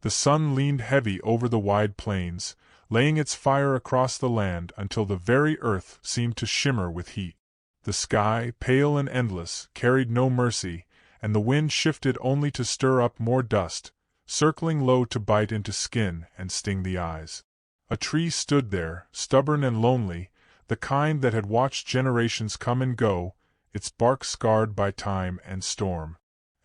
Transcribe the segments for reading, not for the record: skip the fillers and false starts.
The sun leaned heavy over the wide plains, laying its fire across the land until the very earth seemed to shimmer with heat. The sky, pale and endless, carried no mercy, and the wind shifted only to stir up more dust, circling low to bite into skin and sting the eyes. A tree stood there, stubborn and lonely, the kind that had watched generations come and go, its bark scarred by time and storm.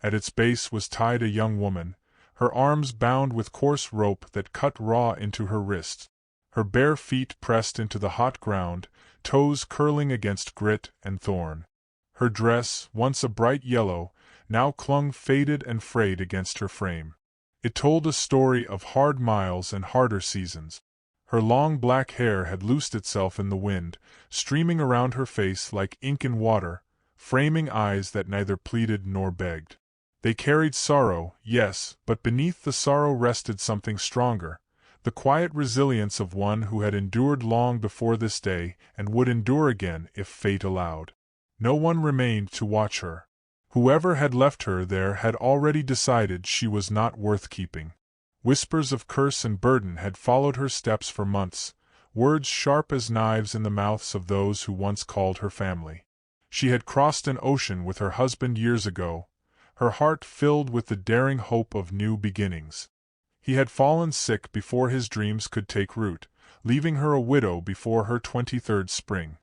At its base was tied a young woman, her arms bound with coarse rope that cut raw into her wrists, her bare feet pressed into the hot ground, toes curling against grit and thorn. Her dress, once a bright yellow, now clung faded and frayed against her frame. It told a story of hard miles and harder seasons. Her long black hair had loosed itself in the wind, streaming around her face like ink in water, framing eyes that neither pleaded nor begged. They carried sorrow, yes, but beneath the sorrow rested something stronger, the quiet resilience of one who had endured long before this day and would endure again if fate allowed. No one remained to watch her. Whoever had left her there had already decided she was not worth keeping. Whispers of curse and burden had followed her steps for months, words sharp as knives in the mouths of those who once called her family. She had crossed an ocean with her husband years ago, her heart filled with the daring hope of new beginnings. He had fallen sick before his dreams could take root, leaving her a widow before her 23rd spring.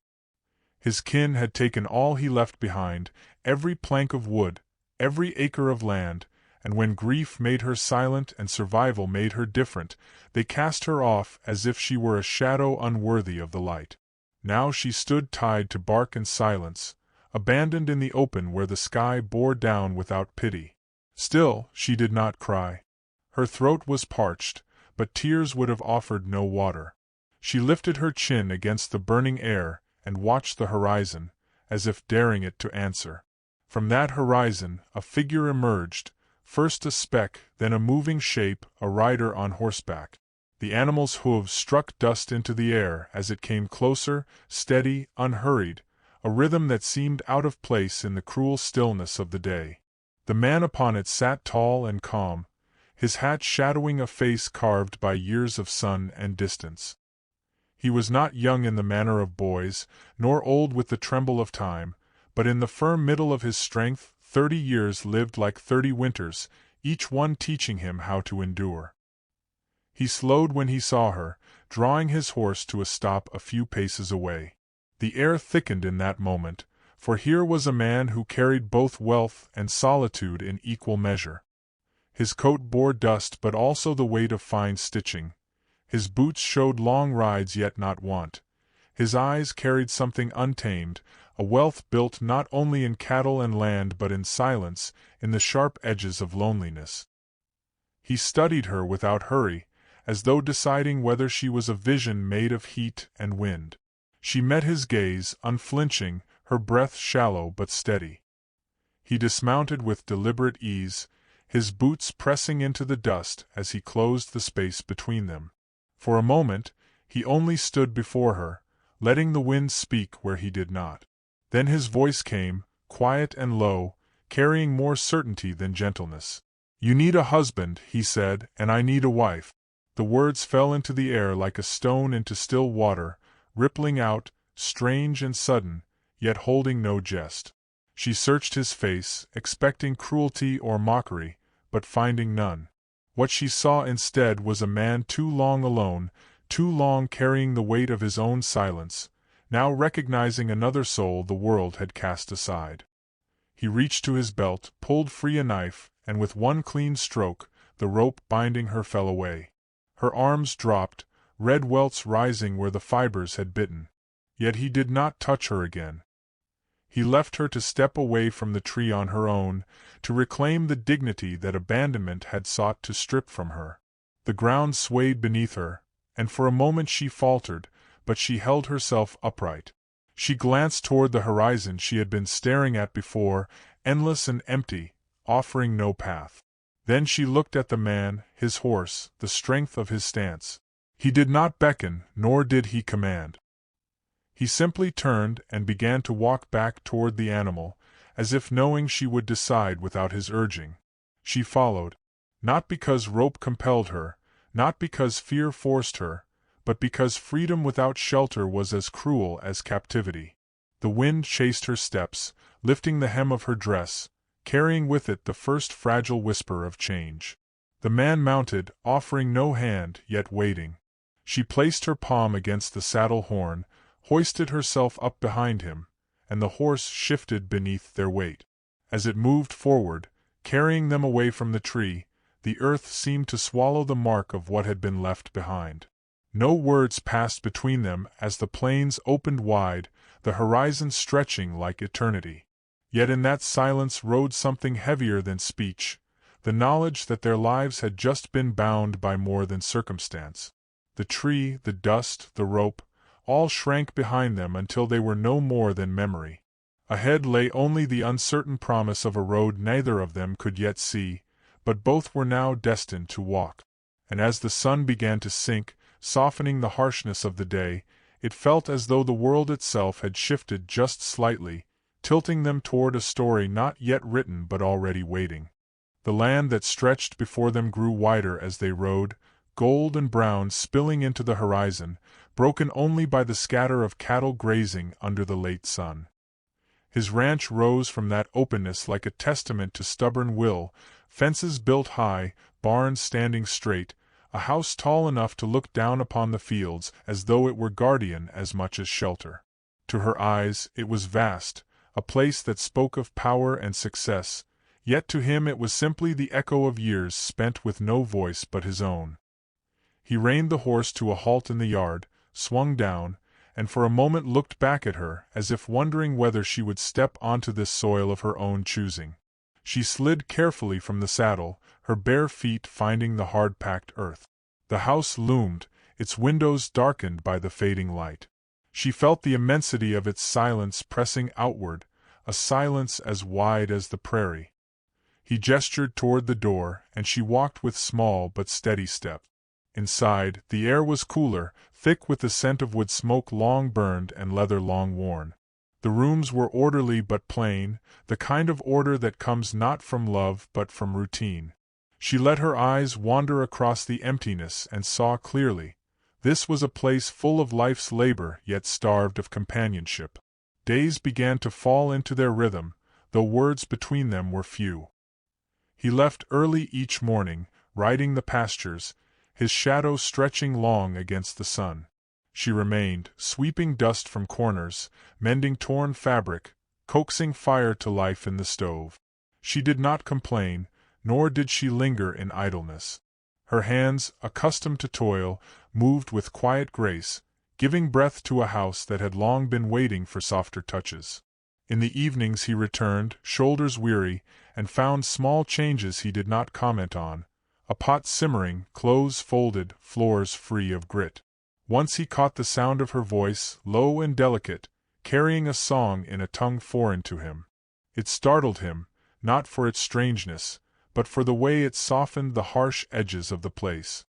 His kin had taken all he left behind, every plank of wood, every acre of land, and when grief made her silent and survival made her different, they cast her off as if she were a shadow unworthy of the light. Now she stood tied to bark and silence, abandoned in the open where the sky bore down without pity. Still, she did not cry. Her throat was parched, but tears would have offered no water. She lifted her chin against the burning air and watched the horizon, as if daring it to answer. From that horizon, a figure emerged, first a speck, then a moving shape, a rider on horseback. The animal's hooves struck dust into the air as it came closer, steady, unhurried, a rhythm that seemed out of place in the cruel stillness of the day. The man upon it sat tall and calm, his hat shadowing a face carved by years of sun and distance. He was not young in the manner of boys, nor old with the tremble of time, but in the firm middle of his strength 30 years lived like 30 winters, each one teaching him how to endure. He slowed when he saw her, drawing his horse to a stop a few paces away. The air thickened in that moment, for here was a man who carried both wealth and solitude in equal measure. His coat bore dust but also the weight of fine stitching. His boots showed long rides yet not want. His eyes carried something untamed, a wealth built not only in cattle and land but in silence, in the sharp edges of loneliness. He studied her without hurry, as though deciding whether she was a vision made of heat and wind. She met his gaze, unflinching, her breath shallow but steady. He dismounted with deliberate ease, his boots pressing into the dust as he closed the space between them. For a moment, he only stood before her, letting the wind speak where he did not. Then his voice came, quiet and low, carrying more certainty than gentleness. "You need a husband," he said, "and I need a wife." The words fell into the air like a stone into still water, rippling out, strange and sudden, yet holding no jest. She searched his face, expecting cruelty or mockery, but finding none. What she saw instead was a man too long alone, too long carrying the weight of his own silence, now recognizing another soul the world had cast aside. He reached to his belt, pulled free a knife, and with one clean stroke, the rope binding her fell away. Her arms dropped, red welts rising where the fibers had bitten. Yet he did not touch her again. He left her to step away from the tree on her own, to reclaim the dignity that abandonment had sought to strip from her. The ground swayed beneath her, and for a moment she faltered, but she held herself upright. She glanced toward the horizon she had been staring at before, endless and empty, offering no path. Then she looked at the man, his horse, the strength of his stance. He did not beckon, nor did he command. He simply turned and began to walk back toward the animal, as if knowing she would decide without his urging. She followed. Not because rope compelled her, not because fear forced her, but because freedom without shelter was as cruel as captivity. The wind chased her steps, lifting the hem of her dress, carrying with it the first fragile whisper of change. The man mounted, offering no hand, yet waiting. She placed her palm against the saddle horn, hoisted herself up behind him, and the horse shifted beneath their weight. As it moved forward, carrying them away from the tree, the earth seemed to swallow the mark of what had been left behind. No words passed between them as the plains opened wide, the horizon stretching like eternity. Yet in that silence rode something heavier than speech, the knowledge that their lives had just been bound by more than circumstance. The tree, the dust, the rope, all shrank behind them until they were no more than memory. Ahead lay only the uncertain promise of a road neither of them could yet see, but both were now destined to walk. And as the sun began to sink, softening the harshness of the day, it felt as though the world itself had shifted just slightly, tilting them toward a story not yet written but already waiting. The land that stretched before them grew wider as they rode, gold and brown spilling into the horizon, broken only by the scatter of cattle grazing under the late sun. His ranch rose from that openness like a testament to stubborn will, fences built high, barns standing straight, a house tall enough to look down upon the fields as though it were guardian as much as shelter. To her eyes it was vast, a place that spoke of power and success, yet to him it was simply the echo of years spent with no voice but his own. He reined the horse to a halt in the yard, swung down, and for a moment looked back at her as if wondering whether she would step onto this soil of her own choosing. She slid carefully from the saddle, her bare feet finding the hard-packed earth. The house loomed, its windows darkened by the fading light. She felt the immensity of its silence pressing outward, a silence as wide as the prairie. He gestured toward the door, and she walked with small but steady step. Inside, the air was cooler, thick with the scent of wood smoke long burned and leather long worn. The rooms were orderly but plain, the kind of order that comes not from love but from routine. She let her eyes wander across the emptiness and saw clearly. This was a place full of life's labor yet starved of companionship. Days began to fall into their rhythm, though words between them were few. He left early each morning, riding the pastures, his shadow stretching long against the sun. She remained, sweeping dust from corners, mending torn fabric, coaxing fire to life in the stove. She did not complain, nor did she linger in idleness. Her hands, accustomed to toil, moved with quiet grace, giving breath to a house that had long been waiting for softer touches. In the evenings he returned, shoulders weary, and found small changes he did not comment on, a pot simmering, clothes folded, floors free of grit. Once he caught the sound of her voice, low and delicate, carrying a song in a tongue foreign to him. It startled him, not for its strangeness, but for the way it softened the harsh edges of the place.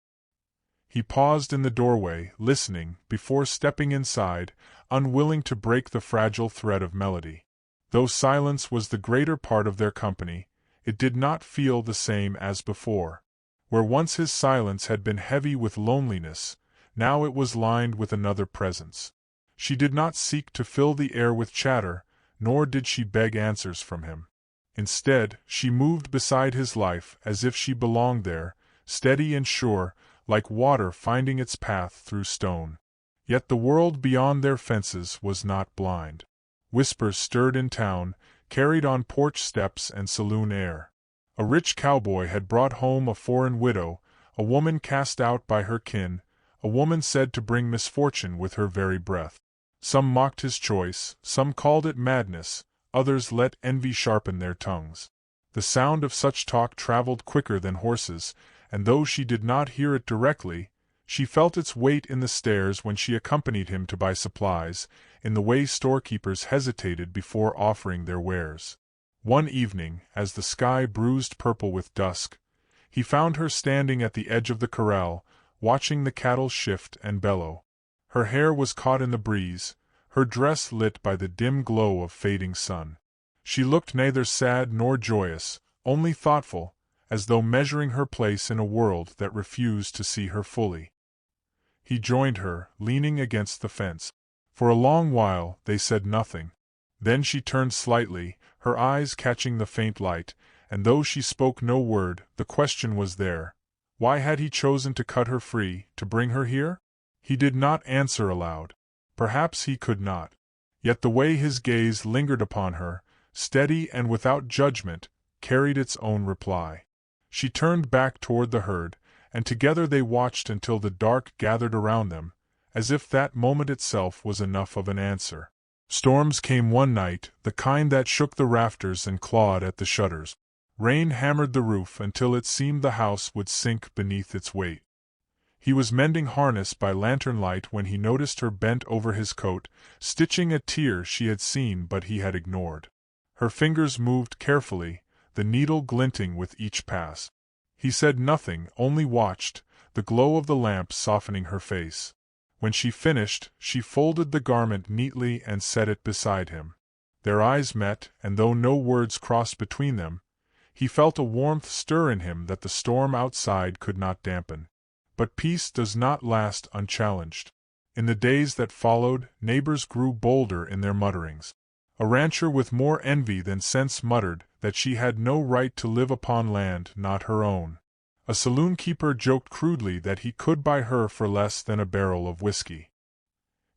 He paused in the doorway, listening, before stepping inside, unwilling to break the fragile thread of melody. Though silence was the greater part of their company, it did not feel the same as before. Where once his silence had been heavy with loneliness, now it was lined with another presence. She did not seek to fill the air with chatter, nor did she beg answers from him. Instead, she moved beside his life as if she belonged there, steady and sure, like water finding its path through stone. Yet the world beyond their fences was not blind. Whispers stirred in town, carried on porch steps and saloon air. A rich cowboy had brought home a foreign widow, a woman cast out by her kin, a woman said to bring misfortune with her very breath. Some mocked his choice, some called it madness, others let envy sharpen their tongues. The sound of such talk traveled quicker than horses, and though she did not hear it directly, she felt its weight in the stairs when she accompanied him to buy supplies, in the way storekeepers hesitated before offering their wares. One evening, as the sky bruised purple with dusk, he found her standing at the edge of the corral, watching the cattle shift and bellow. Her hair was caught in the breeze, her dress lit by the dim glow of fading sun. She looked neither sad nor joyous, only thoughtful, as though measuring her place in a world that refused to see her fully. He joined her, leaning against the fence. For a long while they said nothing. Then she turned slightly, her eyes catching the faint light, and though she spoke no word, the question was there. Why had he chosen to cut her free, to bring her here? He did not answer aloud. Perhaps he could not. Yet the way his gaze lingered upon her, steady and without judgment, carried its own reply. She turned back toward the herd, and together they watched until the dark gathered around them, as if that moment itself was enough of an answer. Storms came one night, the kind that shook the rafters and clawed at the shutters. Rain hammered the roof until it seemed the house would sink beneath its weight. He was mending harness by lantern light when he noticed her bent over his coat, stitching a tear she had seen but he had ignored. Her fingers moved carefully, the needle glinting with each pass. He said nothing, only watched, the glow of the lamp softening her face. When she finished, she folded the garment neatly and set it beside him. Their eyes met, and though no words crossed between them, he felt a warmth stir in him that the storm outside could not dampen. But peace does not last unchallenged. In the days that followed, neighbors grew bolder in their mutterings. A rancher with more envy than sense muttered that she had no right to live upon land not her own. A saloon-keeper joked crudely that he could buy her for less than a barrel of whiskey.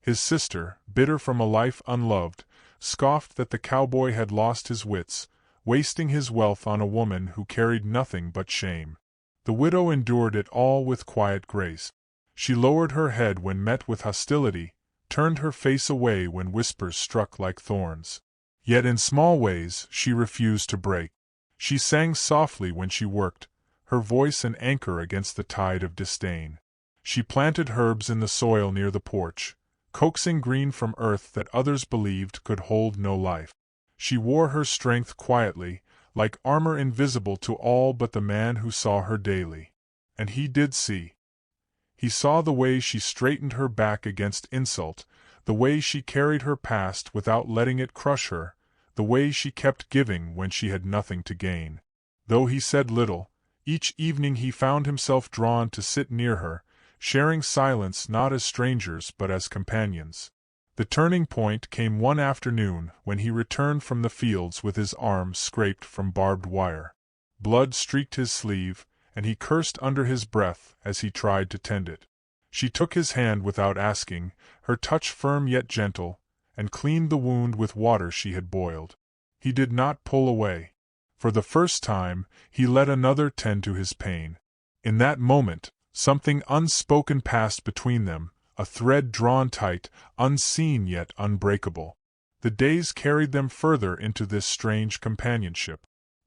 His sister, bitter from a life unloved, scoffed that the cowboy had lost his wits, wasting his wealth on a woman who carried nothing but shame. The widow endured it all with quiet grace. She lowered her head when met with hostility, turned her face away when whispers struck like thorns. Yet in small ways she refused to break. She sang softly when she worked, her voice an anchor against the tide of disdain. She planted herbs in the soil near the porch, coaxing green from earth that others believed could hold no life. She wore her strength quietly, like armor invisible to all but the man who saw her daily. And he did see. He saw the way she straightened her back against insult, the way she carried her past without letting it crush her, the way she kept giving when she had nothing to gain. Though he said little, each evening he found himself drawn to sit near her, sharing silence not as strangers but as companions. The turning point came one afternoon when he returned from the fields with his arm scraped from barbed wire. Blood streaked his sleeve, and he cursed under his breath as he tried to tend it. She took his hand without asking, her touch firm yet gentle, and cleaned the wound with water she had boiled. He did not pull away. For the first time, he let another tend to his pain. In that moment, something unspoken passed between them, a thread drawn tight, unseen yet unbreakable. The days carried them further into this strange companionship.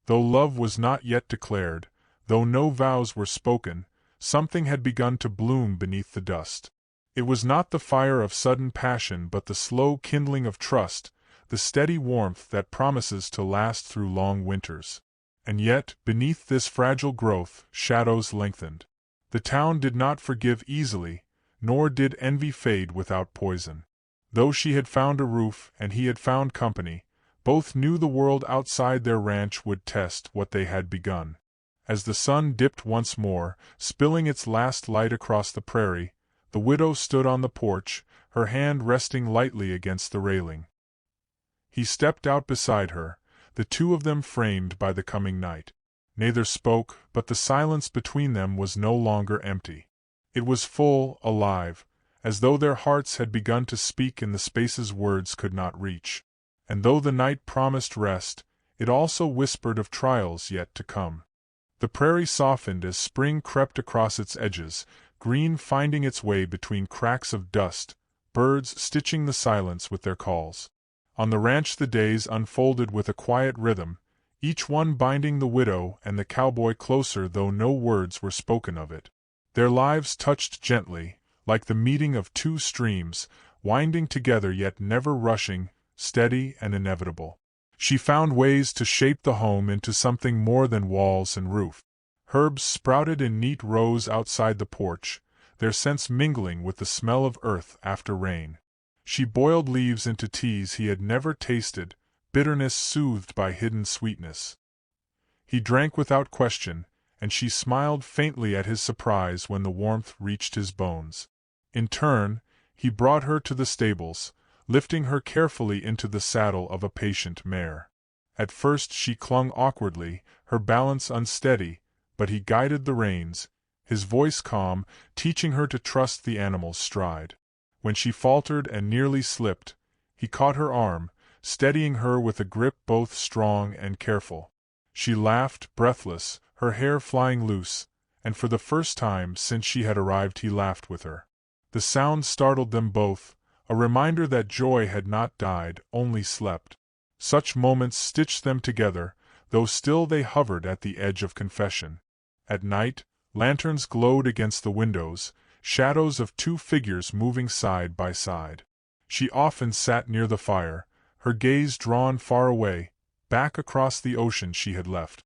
Though love was not yet declared, though no vows were spoken, something had begun to bloom beneath the dust. It was not the fire of sudden passion but the slow kindling of trust, the steady warmth that promises to last through long winters. And yet, beneath this fragile growth, shadows lengthened. The town did not forgive easily, nor did envy fade without poison. Though she had found a roof and he had found company, both knew the world outside their ranch would test what they had begun. As the sun dipped once more, spilling its last light across the prairie, the widow stood on the porch, her hand resting lightly against the railing. He stepped out beside her, the two of them framed by the coming night. Neither spoke, but the silence between them was no longer empty. It was full, alive, as though their hearts had begun to speak in the spaces words could not reach. And though the night promised rest, it also whispered of trials yet to come. The prairie softened as spring crept across its edges, green finding its way between cracks of dust, birds stitching the silence with their calls. On the ranch the days unfolded with a quiet rhythm, each one binding the widow and the cowboy closer though no words were spoken of it. Their lives touched gently, like the meeting of two streams, winding together yet never rushing, steady and inevitable. She found ways to shape the home into something more than walls and roof. Herbs sprouted in neat rows outside the porch, their scents mingling with the smell of earth after rain. She boiled leaves into teas he had never tasted, bitterness soothed by hidden sweetness. He drank without question, and she smiled faintly at his surprise when the warmth reached his bones. In turn, he brought her to the stables, lifting her carefully into the saddle of a patient mare. At first she clung awkwardly, her balance unsteady, but he guided the reins, his voice calm, teaching her to trust the animal's stride. When she faltered and nearly slipped, he caught her arm, steadying her with a grip both strong and careful. She laughed, breathless, her hair flying loose, and for the first time since she had arrived he laughed with her. The sound startled them both, a reminder that joy had not died, only slept. Such moments stitched them together, though still they hovered at the edge of confession. At night, lanterns glowed against the windows, shadows of two figures moving side by side. She often sat near the fire, her gaze drawn far away, back across the ocean she had left.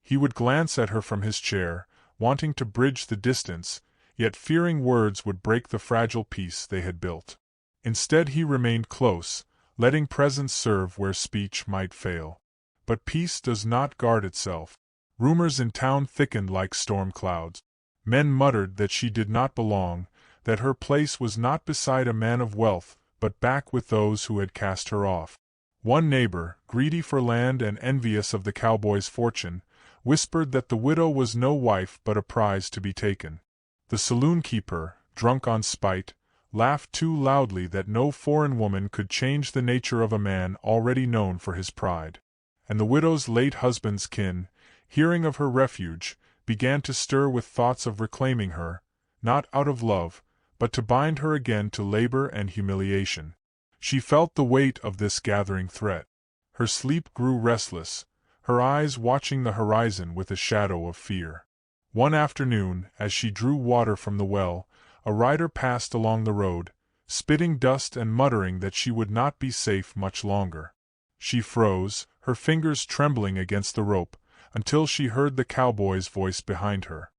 He would glance at her from his chair, wanting to bridge the distance, yet fearing words would break the fragile peace they had built. Instead he remained close, letting presence serve where speech might fail. But peace does not guard itself. Rumors in town thickened like storm clouds. Men muttered that she did not belong, that her place was not beside a man of wealth, but back with those who had cast her off. One neighbor, greedy for land and envious of the cowboy's fortune, whispered that the widow was no wife but a prize to be taken. The saloon-keeper, drunk on spite, laughed too loudly that no foreign woman could change the nature of a man already known for his pride. And the widow's late husband's kin, hearing of her refuge, began to stir with thoughts of reclaiming her, not out of love, but to bind her again to labor and humiliation. She felt the weight of this gathering threat. Her sleep grew restless, her eyes watching the horizon with a shadow of fear. One afternoon, as she drew water from the well, a rider passed along the road, spitting dust and muttering that she would not be safe much longer. She froze, her fingers trembling against the rope, until she heard the cowboy's voice behind her.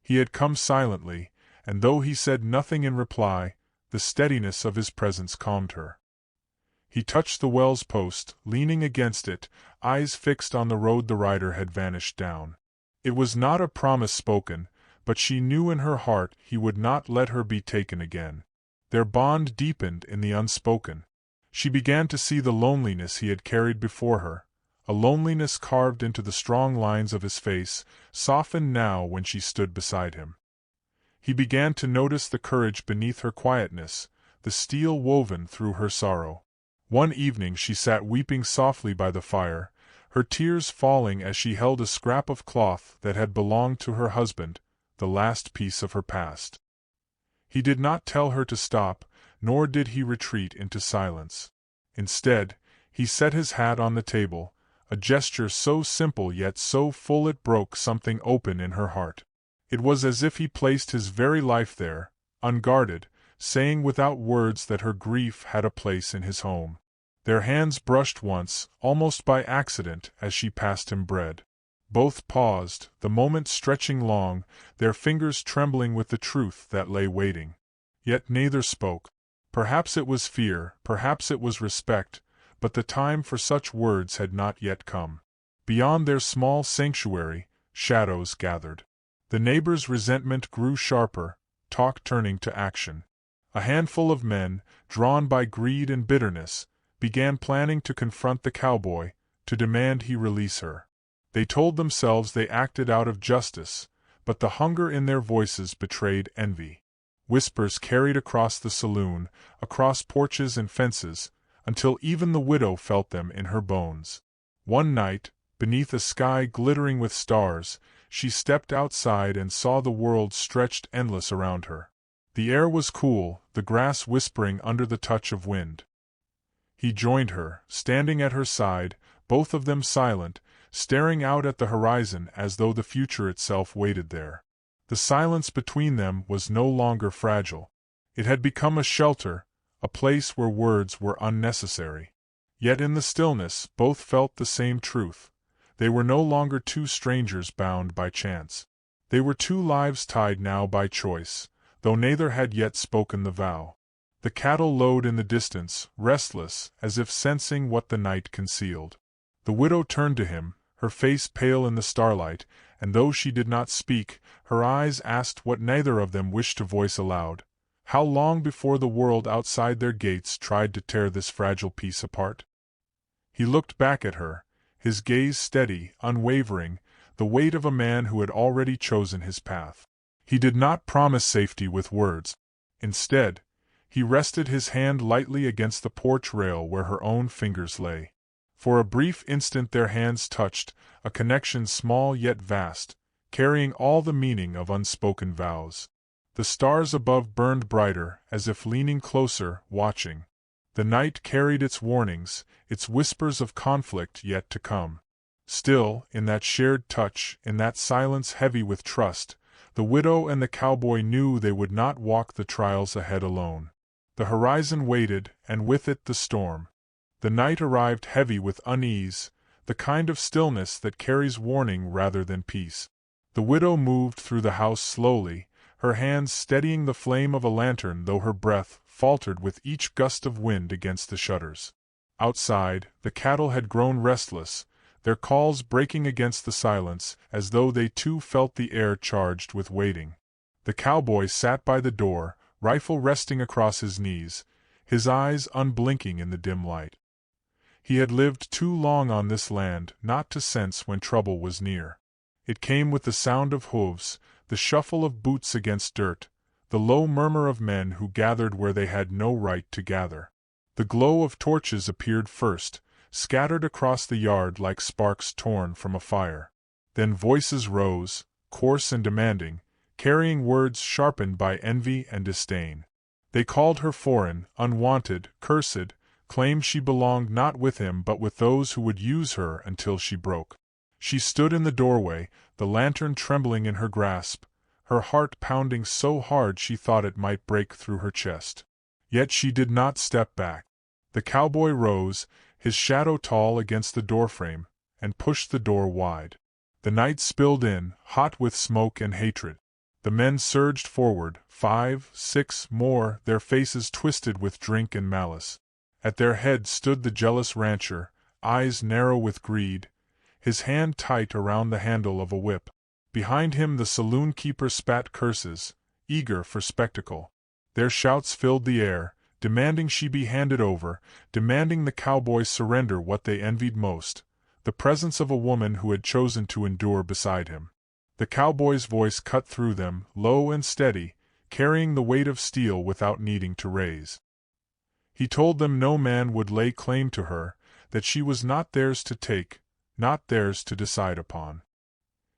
He had come silently, and though he said nothing in reply, the steadiness of his presence calmed her. He touched the well's post, leaning against it, eyes fixed on the road the rider had vanished down. It was not a promise spoken, but she knew in her heart he would not let her be taken again. Their bond deepened in the unspoken. She began to see the loneliness he had carried before her, a loneliness carved into the strong lines of his face, softened now when she stood beside him. He began to notice the courage beneath her quietness, the steel woven through her sorrow. One evening she sat weeping softly by the fire, her tears falling as she held a scrap of cloth that had belonged to her husband, the last piece of her past. He did not tell her to stop, nor did he retreat into silence. Instead, he set his hat on the table, a gesture so simple yet so full it broke something open in her heart. It was as if he placed his very life there, unguarded, saying without words that her grief had a place in his home. Their hands brushed once, almost by accident, as she passed him bread. Both paused, the moment stretching long, their fingers trembling with the truth that lay waiting. Yet neither spoke. Perhaps it was fear, perhaps it was respect, but the time for such words had not yet come. Beyond their small sanctuary, shadows gathered. The neighbors' resentment grew sharper, talk turning to action. A handful of men, drawn by greed and bitterness, began planning to confront the cowboy, to demand he release her. They told themselves they acted out of justice, but the hunger in their voices betrayed envy. Whispers carried across the saloon, across porches and fences, until even the widow felt them in her bones. One night, beneath a sky glittering with stars, she stepped outside and saw the world stretched endless around her. The air was cool, the grass whispering under the touch of wind. He joined her, standing at her side, both of them silent, staring out at the horizon as though the future itself waited there. The silence between them was no longer fragile. It had become a shelter, a place where words were unnecessary. Yet in the stillness both felt the same truth. They were no longer two strangers bound by chance. They were two lives tied now by choice, though neither had yet spoken the vow. The cattle lowed in the distance, restless, as if sensing what the night concealed. The widow turned to him, her face pale in the starlight, and though she did not speak, her eyes asked what neither of them wished to voice aloud. How long before the world outside their gates tried to tear this fragile peace apart? He looked back at her, his gaze steady, unwavering, the weight of a man who had already chosen his path. He did not promise safety with words. Instead, he rested his hand lightly against the porch rail where her own fingers lay. For a brief instant their hands touched, a connection small yet vast, carrying all the meaning of unspoken vows. The stars above burned brighter, as if leaning closer, watching. The night carried its warnings, its whispers of conflict yet to come. Still, in that shared touch, in that silence heavy with trust, the widow and the cowboy knew they would not walk the trials ahead alone. The horizon waited, and with it the storm. The night arrived heavy with unease, the kind of stillness that carries warning rather than peace. The widow moved through the house slowly, her hands steadying the flame of a lantern though her breath faltered with each gust of wind against the shutters. Outside, the cattle had grown restless, their calls breaking against the silence, as though they too felt the air charged with waiting. The cowboy sat by the door, rifle resting across his knees, his eyes unblinking in the dim light. He had lived too long on this land not to sense when trouble was near. It came with the sound of hooves, the shuffle of boots against dirt, the low murmur of men who gathered where they had no right to gather. The glow of torches appeared first, scattered across the yard like sparks torn from a fire. Then voices rose, coarse and demanding, carrying words sharpened by envy and disdain. They called her foreign, unwanted, cursed, claimed she belonged not with him but with those who would use her until she broke. She stood in the doorway, the lantern trembling in her grasp, her heart pounding so hard she thought it might break through her chest. Yet she did not step back. The cowboy rose, his shadow tall against the doorframe, and pushed the door wide. The night spilled in, hot with smoke and hatred. The men surged forward, 5, 6 more, their faces twisted with drink and malice. At their head stood the jealous rancher, eyes narrow with greed, his hand tight around the handle of a whip. Behind him the saloon keeper spat curses, eager for spectacle. Their shouts filled the air, demanding she be handed over, demanding the cowboys surrender what they envied most, the presence of a woman who had chosen to endure beside him. The cowboy's voice cut through them, low and steady, carrying the weight of steel without needing to raise. He told them no man would lay claim to her, that she was not theirs to take, not theirs to decide upon.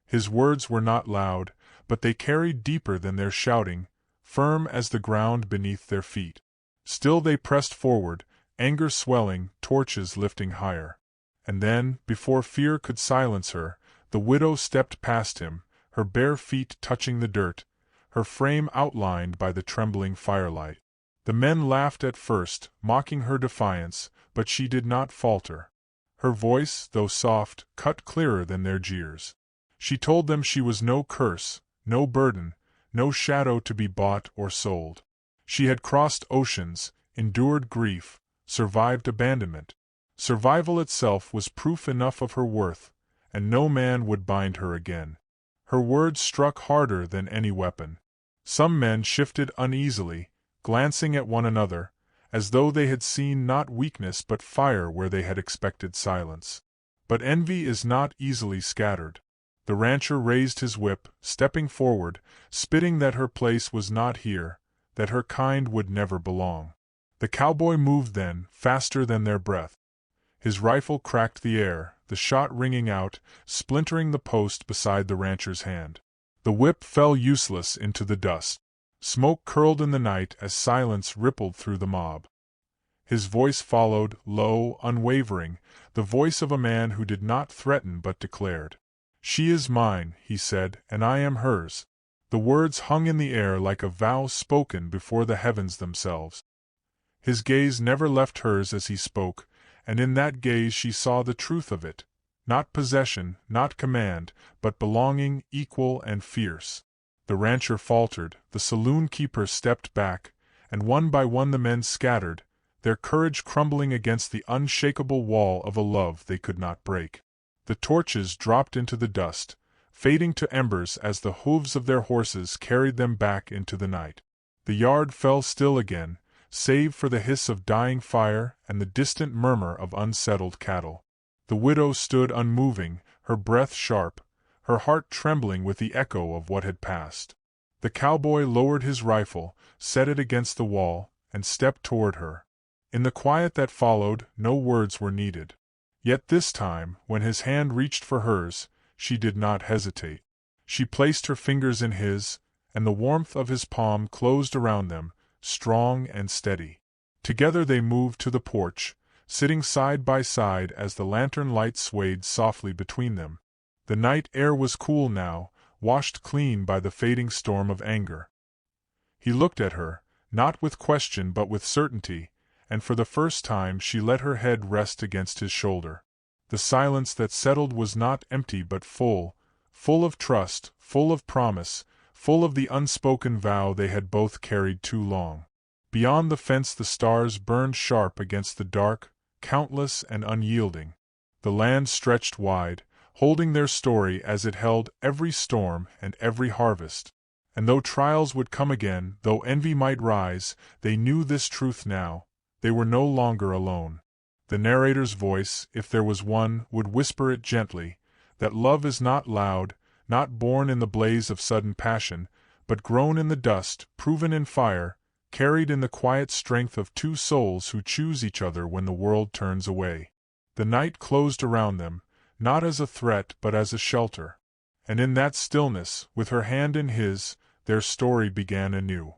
His words were not loud, but they carried deeper than their shouting, firm as the ground beneath their feet. Still they pressed forward, anger swelling, torches lifting higher. And then, before fear could silence her, the widow stepped past him, her bare feet touching the dirt, her frame outlined by the trembling firelight. The men laughed at first, mocking her defiance, but she did not falter. Her voice, though soft, cut clearer than their jeers. She told them she was no curse, no burden, no shadow to be bought or sold. She had crossed oceans, endured grief, survived abandonment. Survival itself was proof enough of her worth, and no man would bind her again. Her words struck harder than any weapon. Some men shifted uneasily, glancing at one another, as though they had seen not weakness but fire where they had expected silence. But envy is not easily scattered. The rancher raised his whip, stepping forward, spitting that her place was not here, that her kind would never belong. The cowboy moved then, faster than their breath. His rifle cracked the air, the shot ringing out, splintering the post beside the rancher's hand. The whip fell useless into the dust. Smoke curled in the night as silence rippled through the mob. His voice followed, low, unwavering, the voice of a man who did not threaten but declared. "She is mine," he said, "and I am hers." The words hung in the air like a vow spoken before the heavens themselves. His gaze never left hers as he spoke, and in that gaze she saw the truth of it, not possession, not command, but belonging, equal and fierce. The rancher faltered, the saloon keeper stepped back, and one by one the men scattered, their courage crumbling against the unshakable wall of a love they could not break. The torches dropped into the dust, fading to embers as the hooves of their horses carried them back into the night. The yard fell still again, save for the hiss of dying fire and the distant murmur of unsettled cattle. The widow stood unmoving, her breath sharp, her heart trembling with the echo of what had passed. The cowboy lowered his rifle, set it against the wall, and stepped toward her. In the quiet that followed, no words were needed. Yet this time, when his hand reached for hers, she did not hesitate. She placed her fingers in his, and the warmth of his palm closed around them, strong and steady. Together they moved to the porch, sitting side by side as the lantern light swayed softly between them. The night air was cool now, washed clean by the fading storm of anger. He looked at her, not with question but with certainty, and for the first time she let her head rest against his shoulder. The silence that settled was not empty but full of trust, full of promise, full of the unspoken vow they had both carried too long. Beyond the fence the stars burned sharp against the dark, countless and unyielding. The land stretched wide, holding their story as it held every storm and every harvest. And though trials would come again, though envy might rise, they knew this truth now: they were no longer alone. The narrator's voice, if there was one, would whisper it gently, that love is not loud, not born in the blaze of sudden passion, but grown in the dust, proven in fire, carried in the quiet strength of two souls who choose each other when the world turns away. The night closed around them, not as a threat but as a shelter. And in that stillness, with her hand in his, their story began anew.